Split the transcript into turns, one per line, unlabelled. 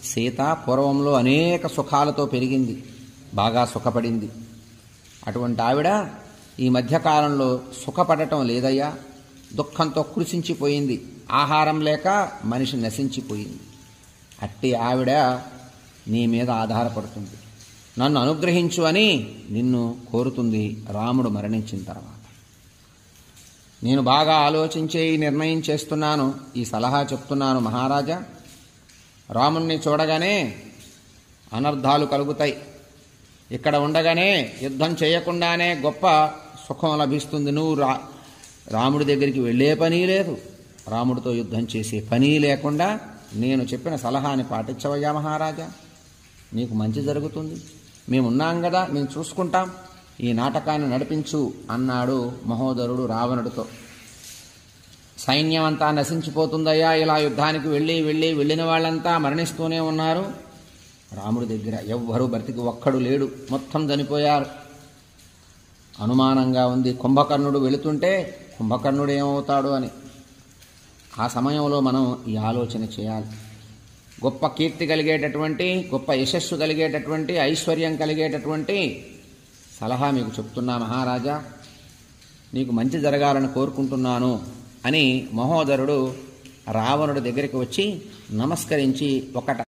సీత పూర్వంలో అనేక సుఖాలతో పెరిగింది, బాగా సుఖపడింది. అటువంటి ఆవిడ ఈ మధ్యకాలంలో సుఖపడటం లేదయ్యా, దుఃఖంతో కృషించిపోయింది, ఆహారం లేక మనిషి నశించిపోయింది. అట్టి ఆవిడ నీ మీద ఆధారపడుతుంది, నన్ను అనుగ్రహించు అని నిన్ను కోరుతుంది రాముడు మరణించిన తర్వాత. నేను బాగా ఆలోచించే ఈ నిర్ణయం చేస్తున్నాను, ఈ సలహా చెప్తున్నాను మహారాజా. రాముణ్ణి చూడగానే అనర్థాలు కలుగుతాయి, ఇక్కడ ఉండగానే యుద్ధం చేయకుండానే గొప్ప సుఖం లభిస్తుంది. నువ్వు రాముడి దగ్గరికి వెళ్ళే పని లేదు, రాముడితో యుద్ధం చేసే పని లేకుండా నేను చెప్పిన సలహాని పాటించవయ్యా మహారాజా, నీకు మంచి జరుగుతుంది. మేమున్నాం కదా, మేము చూసుకుంటాం, ఈ నాటకాన్ని నడిపించు అన్నాడు మహోదరుడు రావణుడితో. సైన్యం అంతా నశించిపోతుందయ్యా, ఇలా యుద్ధానికి వెళ్ళిన వాళ్ళంతా మరణిస్తూనే ఉన్నారు. రాముడి దగ్గర ఎవ్వరూ బ్రతికి ఒక్కడు లేడు, మొత్తం చనిపోయారు. అనుమానంగా ఉంది, కుంభకర్ణుడు వెళుతుంటే కుంభకర్ణుడు ఏమవుతాడు అని. ఆ సమయంలో మనం ఈ ఆలోచన చేయాలి. గొప్ప కీర్తి కలిగేటటువంటి, గొప్ప యశస్సు కలిగేటటువంటి, ఐశ్వర్యం కలిగేటటువంటి సలహా మీకు చెప్తున్నా మహారాజా, నీకు మంచి జరగాలని కోరుకుంటున్నాను అని మహోదరుడు రావణుడి దగ్గరికి వచ్చి నమస్కరించి ఒకట